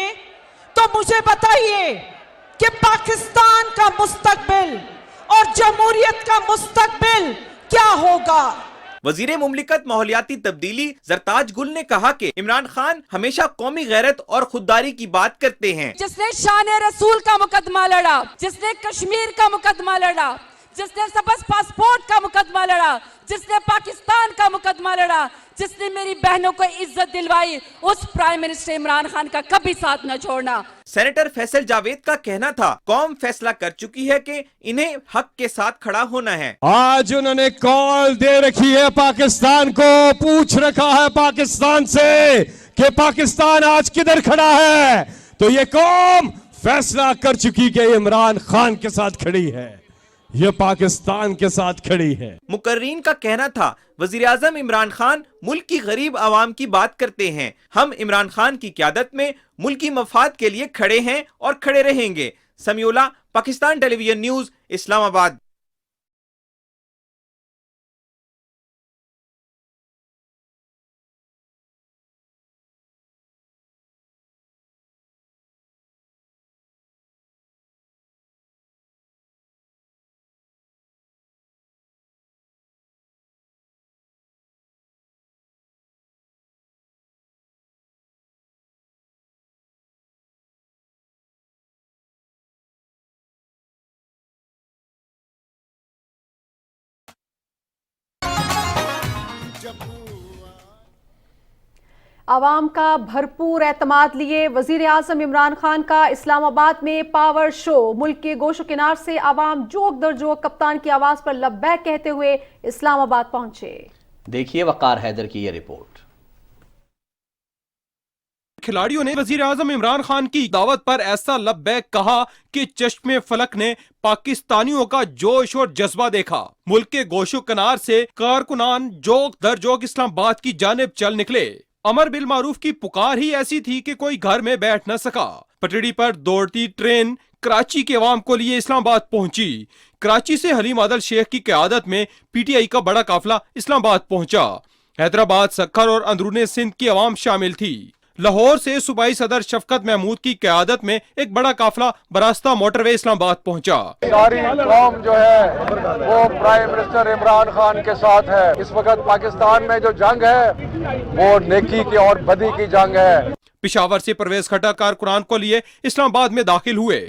तो मुझे बताइए कि पाकिस्तान का मुस्तकबिल और जमहूरियत का मुस्तकबिल क्या होगा। वजीर मुमलिकत माहौलियाती तब्दीली जरताज गुल ने कहा कि इमरान खान हमेशा कौमी गैरत और खुददारी की बात करते हैं। जिसने शान रसूल का मुकदमा लड़ा, जिसने कश्मीर का मुकदमा लड़ा, जिसने सबस पासपोर्ट का मुकदमा लड़ा, जिसने पाकिस्तान का मुकदमा लड़ा, जिसने मेरी बहनों को इज्जत दिलवाई, उस प्राइम मिनिस्टर इमरान खान का कभी साथ न छोड़ना। सेनेटर फैसल जावेद का कहना था कौम फैसला कर चुकी है कि इन्हें हक के साथ खड़ा होना है। आज उन्होंने कॉल दे रखी है पाकिस्तान को, पूछ रखा है पाकिस्तान से कि पाकिस्तान आज किधर खड़ा है, तो ये कौम फैसला कर चुकी कि इमरान खान के साथ खड़ी है, ये पाकिस्तान के साथ खड़ी है। मुकर्रीन का कहना था वजीर आजम इमरान खान मुल्क की गरीब आवाम की बात करते हैं, हम इमरान खान की क़यादत में मुल्की मफाद के लिए खड़े हैं और खड़े रहेंगे। Samiullah, Pakistan television news, Islamabad. आवाम का भरपूर एतमाद लिए वजीर आजम इमरान खान का इस्लामाबाद में पावर शो। मुल्क के गोशो किनार से आवाम जोक दर जोक कप्तान की आवाज पर लब्बैक कहते हुए इस्लामाबाद पहुंचे। देखिए वकार हैदर की ये रिपोर्ट। खिलाड़ियों ने वजीर आजम इमरान खान की दावत पर ऐसा लब्बैक कहा कि चश्मे फलक ने पाकिस्तानियों का जोश और जज्बा देखा। मुल्क के गोशो किनार से कारकुनान जोक दर जोक इस्लामाबाद की जानिब चल निकले। अमर बिल मारूफ की पुकार ही ऐसी थी कि कोई घर में बैठ न सका। पटड़ी पर दौड़ती ट्रेन कराची के अवाम को लिए इस्लामाबाद पहुंची। कराची से हलीम आदल शेख की क़यादत में PTI का बड़ा काफिला इस्लामाबाद पहुंचा। हैदराबाद, सक्खर और अंदरूनी सिंध की अवाम शामिल थी। लाहौर से सूबाई सदर शफकत महमूद की क़यादत में एक बड़ा काफिला बरास्ता मोटरवे इस्लामाबाद पहुंचा। सारी कौम जो है वो प्राइम मिनिस्टर इमरान खान के साथ है। इस वक्त पाकिस्तान में जो जंग है वो नेकी की और बदी की जंग है। पिशावर से परवेज खट्टर कारकुनान को लिए इस्लामाबाद में दाखिल हुए।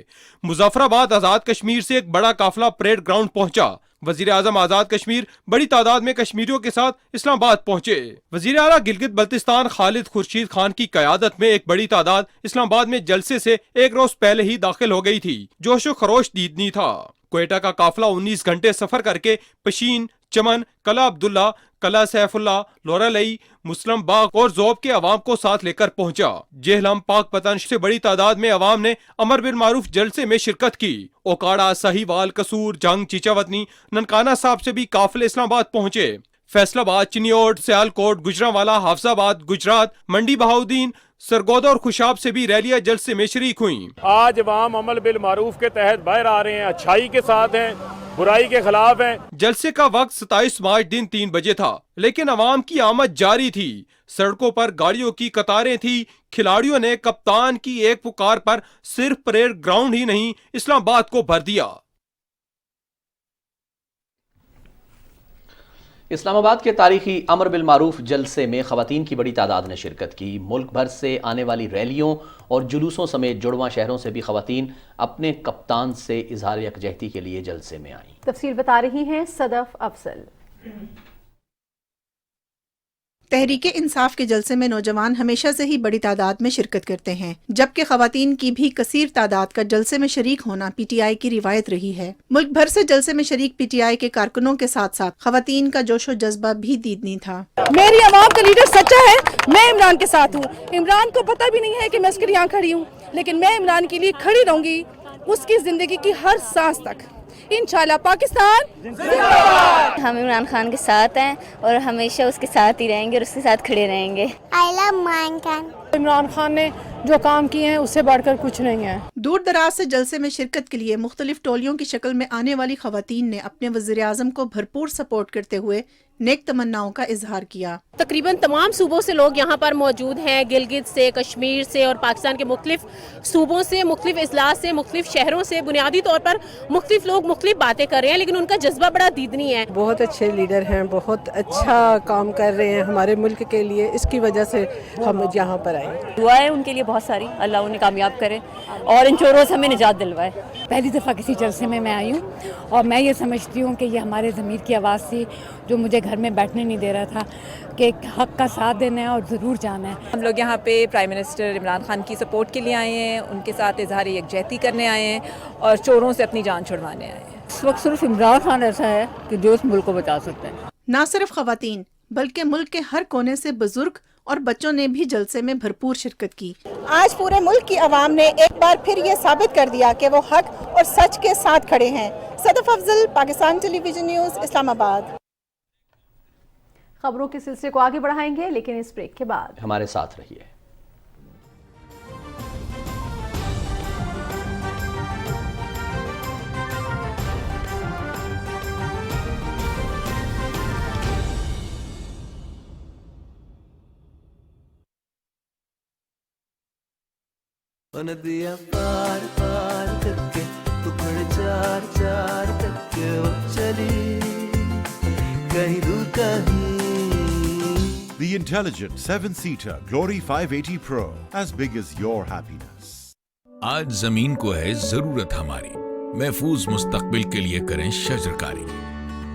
मुजफ्फराबाद आजाद कश्मीर से एक बड़ा काफिला परेड ग्राउंड पहुंचा। वजीर आजम आजाद कश्मीर बड़ी तादाद में कश्मीरियों के साथ इस्लामाबाद पहुंचे। वजीर आला गिलगित बल्तिस्तान खालिद खुर्शीद खान की क़यादत में एक बड़ी तादाद इस्लामाबाद में जलसे से एक रोज पहले ही दाखिल हो गई थी। जोशो खरोश दीदनी था। क्वेटा का काफिला 19 घंटे सफर करके पशीन, चमन, कला अब्दुल्ला, कला सैफुल्ला, लोरालई, मुस्लिम बाग और जोब के अवाम को साथ लेकर पहुंचा। जेहलम, पाक पतन से बड़ी तादाद में अवाम ने अमर बिल मारूफ जलसे में शिरकत की। ओकाड़ा, सहीवाल, कसूर, जंग, चीचावतनी, ननकाना साहब से भी काफिले इस्लामाबाद पहुंचे। फैसलाबाद, चिनियोट, सियालकोट, गुजरांवाला, हाफजाबाद, गुजरात, मंडी बहाउद्दीन, सरगोदा और खुशाब से भी रैलियां जलसे में शरीक हुई। आज अवाम अमल बिल मारूफ के तहत बाहर आ रहे हैं, अच्छाई के साथ हैं, बुराई के खिलाफ हैं। जलसे का वक्त 27 मार्च दिन 3 बजे था, लेकिन अवाम की आमद जारी थी। सड़कों पर गाड़ियों की कतारें थी। खिलाड़ियों ने कप्तान की एक पुकार पर सिर्फ परेड ग्राउंड ही नहीं इस्लामाबाद को भर दिया। इस्लामाबाद के तारीखी अमर बिल मारूफ जलसे में खवातीन की बड़ी तादाद ने शिरकत की। मुल्क भर से आने वाली रैलियों और जुलूसों समेत जुड़वां शहरों से भी खवातीन अपने कप्तान से इजहार यकजहती के लिए जलसे में आईं। तफसील बता रही हैं सदफ अफसल। तहरीके इंसाफ के जलसे में नौजवान हमेशा से ही बड़ी तादाद में शिरकत करते हैं, जबकि खवातीन की भी कसीर तादाद का जलसे में शरीक होना पीटीआई की रिवायत रही है। मुल्क भर से जलसे में शरीक पीटीआई के कारकुनों के साथ साथ खवातीन का जोशो जज्बा भी दीदनी था। मेरी अवाम का लीडर सच्चा है, मैं इमरान के साथ हूँ। इमरान को पता भी नहीं है कि मैं उसके लिए यहाँ खड़ी हूँ, लेकिन मैं इमरान के लिए खड़ी रहूंगी उसकी जिंदगी की हर सांस तक। इंशाल्लाह पाकिस्तान जिंदाबाद। हम इमरान खान के साथ हैं और हमेशा उसके साथ ही रहेंगे और उसके साथ खड़े रहेंगे। I love Imran Khan. इमरान खान ने जो काम किए हैं उससे बढ़कर कुछ नहीं है। दूर दराज से जलसे में शिरकत के लिए मुख्तलिफ टोलियों की शक्ल में आने वाली खवातीन ने अपने वज़ीर आज़म को भरपूर सपोर्ट करते हुए नेक तमन्नाओं का इजहार किया। तकरीबन तमाम सूबों से लोग यहाँ पर मौजूद हैं, गिलगित से, कश्मीर से और पाकिस्तान के मुख्तलिफ सूबों से, मुख्तलिफ इजलास से, मुख्तलिफ शहरों से। बुनियादी तौर पर मुख्तलिफ लोग मुख्तलिफ बातें कर रहे हैं, लेकिन उनका जज्बा बड़ा दीदनी है। बहुत अच्छे लीडर हैं, बहुत अच्छा काम कर रहे हैं हमारे मुल्क के लिए, इसकी वजह से हम यहाँ पर आए। दुआ है उनके लिए बहुत सारी, अल्लाह उन्हें कामयाब करे और इन चोरों से हमें निजात दिलवाए। पहली दफ़ा किसी जलसे में मैं आई हूँ और मैं ये समझती हूँ कि ये हमारे ज़मीर की आवाज़ थी जो मुझे घर में बैठने नहीं दे रहा था कि हक का साथ देना है और ज़रूर जाना है। हम लोग यहाँ पे प्राइम मिनिस्टर इमरान खान की सपोर्ट के लिए आए हैं, उनके साथ इजहार यकजहती करने आए हैं और चोरों से अपनी जान छुड़वाने आए हैं। इस वक्त सिर्फ इमरान खान ऐसा है कि जो इस मुल्क को बचा सकते हैं। न सिर्फ खवातीन बल्कि मुल्क के हर कोने से बुजुर्ग और बच्चों ने भी जलसे में भरपूर शिरकत की। आज पूरे मुल्क की आवाम ने एक बार फिर ये साबित कर दिया कि वो हक और सच के साथ खड़े हैं। Sadaf Afzal, Pakistan television news, Islamabad. खबरों के सिलसिले को आगे बढ़ाएंगे, लेकिन इस ब्रेक के बाद हमारे साथ रहिए। नदियाँ पार पार करके टुकड़े चार चार करके वो चली कहीं दूर कहीं। The intelligent 7-seater Glory 580 Pro, as big as your happiness. आज जमीन को है जरूरत हमारी, महफूज मुस्तकबिल के लिए करें शजरकारी।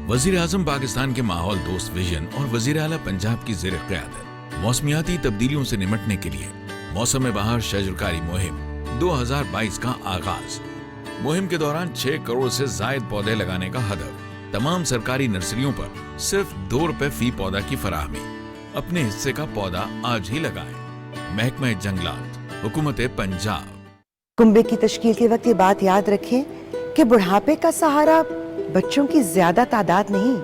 वजीर आजम पाकिस्तान के माहौल दोस्त विजन और वजीर आला पंजाब की ज़ेर क़यादत मौसमियाती तब्दीलियों से निमटने के लिए मौसम बहार शजरकारी मुहिम 2022 का आगाज। मुहिम के दौरान 6 करोड़ से जायद पौधे लगाने का हदफ। तमाम सरकारी नर्सरियों पर सिर्फ 2 रुपए फी पौधा की फराहमी। अपने हिस्से का पौधा आज ही लगाएं। महकमा जंगलात, हुकूमत पंजाब। कुंबे की तश्कील के वक्त ये बात याद रखें कि बुढ़ापे का सहारा बच्चों की ज्यादा तादाद नहीं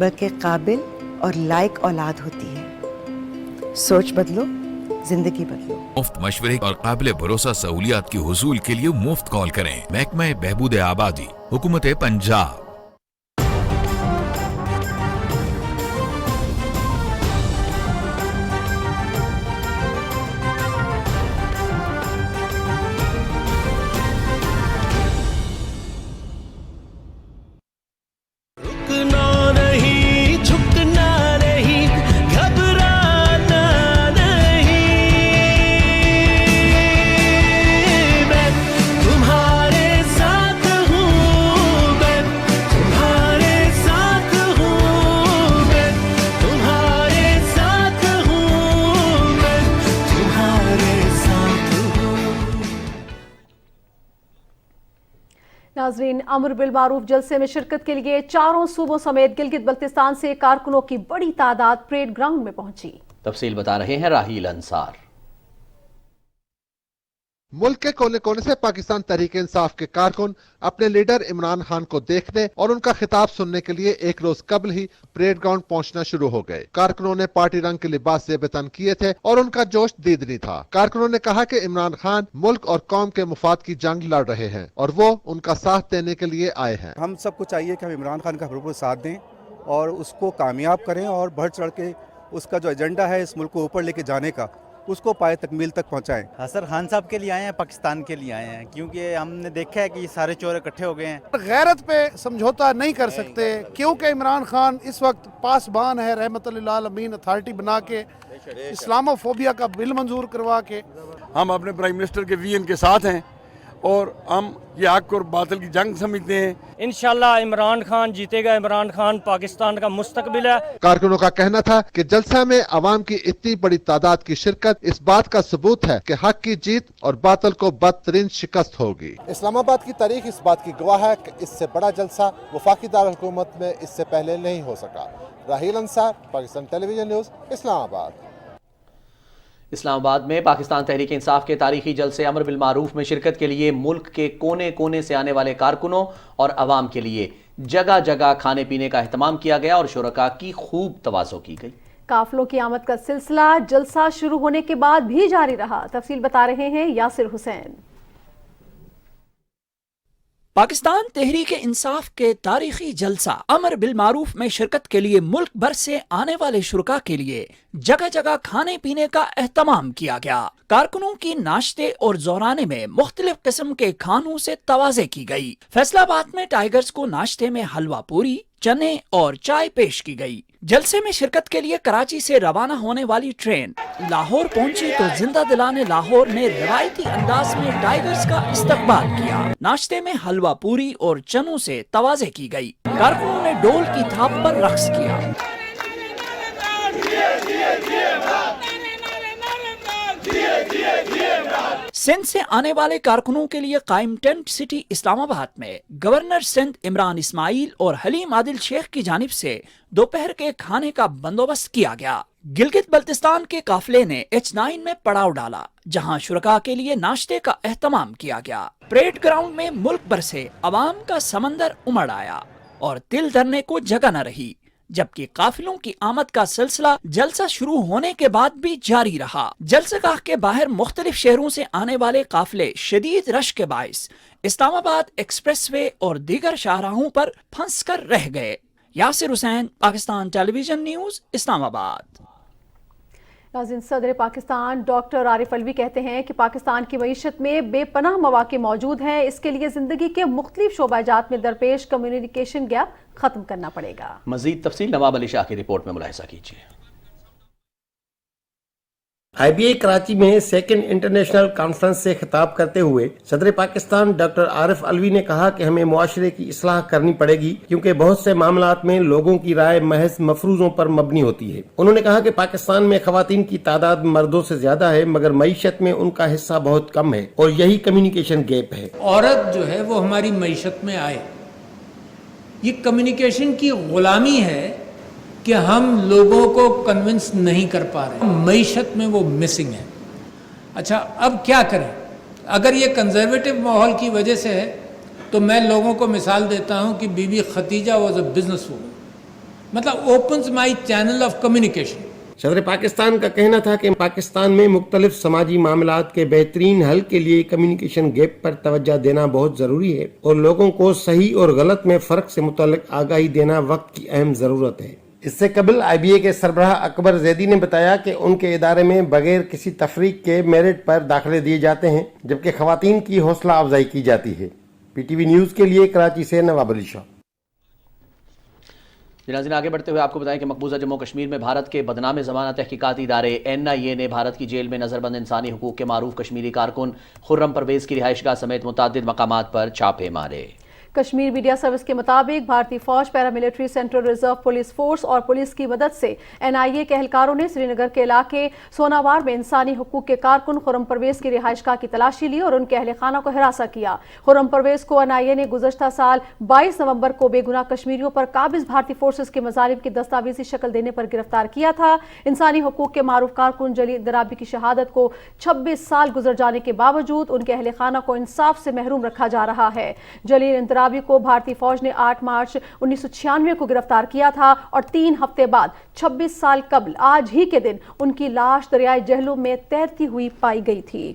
बल्कि काबिल और लायक औलाद होती है। सोच बदलो, जिंदगी बदलो। मुफ्त मशवरे और काबिल भरोसा सहूलियात की हुसूल के लिए मुफ्त कॉल करें। महकमा बहबूद आबादी, हुकूमत पंजाब। नाजरीन, अमर बिल मारूफ जलसे में शिरकत के लिए चारों सूबों समेत गिलगित बल्तिस्तान से कारकुनों की बड़ी तादाद परेड ग्राउंड में पहुंची। तफसील बता रहे हैं राहील अंसार। मुल्क के कोने कोने से पाकिस्तान तहरीक इंसाफ के कारकुन अपने लीडर इमरान खान को देखने और उनका खिताब सुनने के लिए एक रोज कबल ही परेड ग्राउंड पहुंचना शुरू हो गए। कारकुनों ने पार्टी रंग के लिबास से बेतन किए थे और उनका जोश दीदनी था। कारकुनों ने कहा कि इमरान खान मुल्क और कौम के मुफाद की जंग लड़ रहे हैं और वो उनका साथ देने के लिए आए हैं। हम सबको चाहिए कि हम इमरान खान का भरपूर साथ दें और उसको कामयाब करें और बढ़ चढ़ के उसका जो एजेंडा है इस मुल्क को ऊपर लेके जाने का उसको पाए तकमील तक पहुँचाएँ। हसन खान साहब के लिए आए हैं, पाकिस्तान के लिए आए हैं, क्योंकि हमने देखा है कि सारे चोर इकट्ठे हो गए हैं। गैरत पे समझौता नहीं कर सकते, क्योंकि इमरान खान इस वक्त पासबान है रहमतुल्लिल आलमीन अथॉरिटी बना के, इस्लामोफोबिया का बिल मंजूर करवा के। हम अपने प्राइम मिनिस्टर के विजन के साथ हैं और हम ये हक और बातिल की जंग समझते हैं। इंशाल्लाह इमरान खान जीतेगा, इमरान खान पाकिस्तान का मुस्तकबिल है। कारकुनों का कहना था कि जलसा में अवाम की इतनी बड़ी तादाद की शिरकत इस बात का सबूत है कि हक की जीत और बातिल को बदतरीन शिकस्त होगी। इस्लामाबाद की तारीख इस बात की गवाह है कि इससे बड़ा जलसा वफाकी दारुल-हुकूमत में इससे पहले नहीं हो सका। राहील अंसार, पाकिस्तान टेलीविजन न्यूज, इस्लामाबाद। इस्लामाबाद में पाकिस्तान तहरीक इंसाफ के तारीखी जलसे अमर बिल मारूफ में शिरकत के लिए मुल्क के कोने कोने से आने वाले कारकुनों और अवाम के लिए जगह जगह खाने पीने का एहतमाम किया गया और शुरका की खूब तवाज़ो की गई। काफिलों की आमद का सिलसिला जलसा शुरू होने के बाद भी जारी रहा। तफसील बता रहे हैं यासिर हुसैन। पाकिस्तान तहरीक इंसाफ के तारीखी जलसा अमर बिल मारूफ में शिरकत के लिए मुल्क भर से आने वाले शुरका के लिए जगह जगह खाने पीने का एहतमाम किया गया। कारकुनों की नाश्ते और जोराने में मुख्तलिफ किस्म के खानों से तवाज़े की गई। फैसलाबाद में टाइगर्स को नाश्ते में हलवा पूरी, चने और चाय पेश की गई। जलसे में शिरकत के लिए कराची से रवाना होने वाली ट्रेन लाहौर पहुंची तो जिंदा दिलाने लाहौर ने रिवायती अंदाज में टाइगर्स का इस्तकबाल किया। नाश्ते में हलवा पूरी और चनों से तवाज़े की गई। कारकुनों ने डोल की थाप पर रक्स किया। सिंध से आने वाले कारकुनों के लिए कायम टेंट सिटी इस्लामाबाद में गवर्नर सिंध इमरान इस्माइल और हलीम आदिल शेख की जानिब से दोपहर के खाने का बंदोबस्त किया गया। गिलगित बल्तिस्तान के काफिले ने H9 में पड़ाव डाला, जहां शुरका के लिए नाश्ते का एहतमाम किया गया। परेड ग्राउंड में मुल्क भर से अवाम का समंदर उमड़ आया और तिल धरने को जगह न रही, जबकि काफिलों की आमद का सिलसिला जलसा शुरू होने के बाद भी जारी रहा। जलसेगाह के बाहर मुख्तलिफ शहरों से आने वाले काफिले शदीद रश के बाइस इस्लामाबाद एक्सप्रेसवे और दीगर शाहराहों पर फंस कर रह गए। Yasir Hussain, Pakistan television news, Islamabad. नाज़रीन, सदर पाकिस्तान डॉक्टर आरिफ अलवी कहते हैं कि पाकिस्तान की मईशत में बेपनाह मौके मौजूद हैं। इसके लिए जिंदगी के मुख्तलिफ शोबाजात में दरपेश कम्युनिकेशन गैप खत्म करना पड़ेगा। मजीद तफसील नवाब अली शाह की रिपोर्ट में मुलाहिजा कीजिए। IBA कराची में सेकंड इंटरनेशनल कॉन्फ्रेंस से खिताब करते हुए सदर पाकिस्तान डॉक्टर आरिफ अलवी ने कहा कि हमें मुआशरे की इस्लाह करनी पड़ेगी, क्योंकि बहुत से मामलात में लोगों की राय महज मफरूजों पर मबनी होती है। उन्होंने कहा कि पाकिस्तान में खवातीन की तादाद मर्दों से ज्यादा है, मगर मईशत में उनका हिस्सा बहुत कम है और यही कम्युनिकेशन गैप है। औरत जो है वो हमारी मईशत में आए, ये कम्युनिकेशन की गुलामी है कि हम लोगों को कन्विंस नहीं कर पा रहे, मईशत में वो मिसिंग है। अच्छा, अब क्या करें? अगर ये कंजर्वेटिव माहौल की वजह से है तो मैं लोगों को मिसाल देता हूँ कि Bibi Khadija was a businesswoman, मतलब opens my channel of communication. सदर पाकिस्तान का कहना था कि पाकिस्तान में मुख्तलिफ समाजी मामलात के बेहतरीन हल के लिए कम्युनिकेशन गैप पर तवज्जो देना बहुत जरूरी है और लोगों को सही और गलत में फर्क से मुतल्लिक आगाही देना वक्त की अहम जरूरत है। इससे कबल IBA के सरबराह अकबर जैदी ने बताया कि उनके इदारे में बगैर किसी तफरीक के मेरिट पर दाखिले दिए जाते हैं, जबकि खवातीन की हौसला अफजाई की जाती है। PTV न्यूज के लिए कराची से नवाब अली शाह। नाज़रीन, आगे बढ़ते हुए आपको बताएं कि मकबूजा जम्मू कश्मीर में भारत के बदनाम ज़माना तहकीकाती इदारे NIA ने भारत की जेल में नजरबंद इंसानी हुकूक के मारूफ कश्मीरी कारकुन खुर्रम परवेज की रिहाइशगाह समेत मुतअद्दिद मकामात पर छापे मारे। कश्मीर मीडिया सर्विस के मुताबिक भारतीय फौज, paramilitary, central reserve police force और पुलिस की मदद से NIA के एहलकारों ने श्रीनगर के इलाके सोनावार में इंसानी हुकूक के कारकुन खुर्रम परवेज की रिहाइशगाह की तलाशी ली और उनके अहल खाना को हिरासत किया। खुर्रम परवेज को NIA ने गुज़श्ता साल 22 नवंबर को बेगुनाह कश्मीरियों पर काबिज भारतीय फोर्सेज के मजालिम की दस्तावेजी शक्ल देने पर गिरफ्तार किया था। इंसानी हुकूक के मारूफ कारकुन जलील इंदराबी की शहादत को 26 साल गुजर जाने के बावजूद उनके अहल खाना को इंसाफ से महरूम रखा जा रहा है। जलील इंदराबी को भारतीय फौज ने 8 मार्च 1996 को गिरफ्तार किया था और 3 हफ्ते बाद 26 साल कबल आज ही के दिन उनकी लाश दरियाए जहलुम में तैरती हुई पाई गई थी।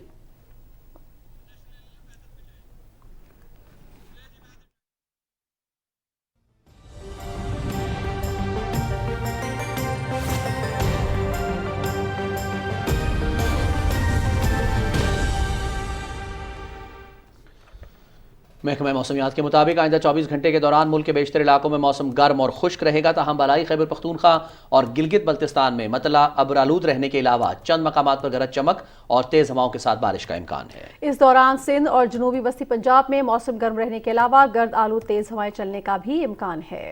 महकमा मौसमियात के मुताबिक आइंदा 24 घंटे के दौरान मुल्क के बेशतर इलाकों में मौसम गर्म और खुश्क रहेगा, ताहम बलाई खैबर पख्तूनख्वा और गिलगित बल्तिस्तान में मतला अबरालूद रहने के अलावा चंद मकामात पर गरज चमक और तेज हवाओं के साथ बारिश का इम्कान है। इस दौरान सिंध और जनूबी वस्ती पंजाब में मौसम गर्म रहने के अलावा गर्द आलूद तेज हवाएं चलने का भी इम्कान है।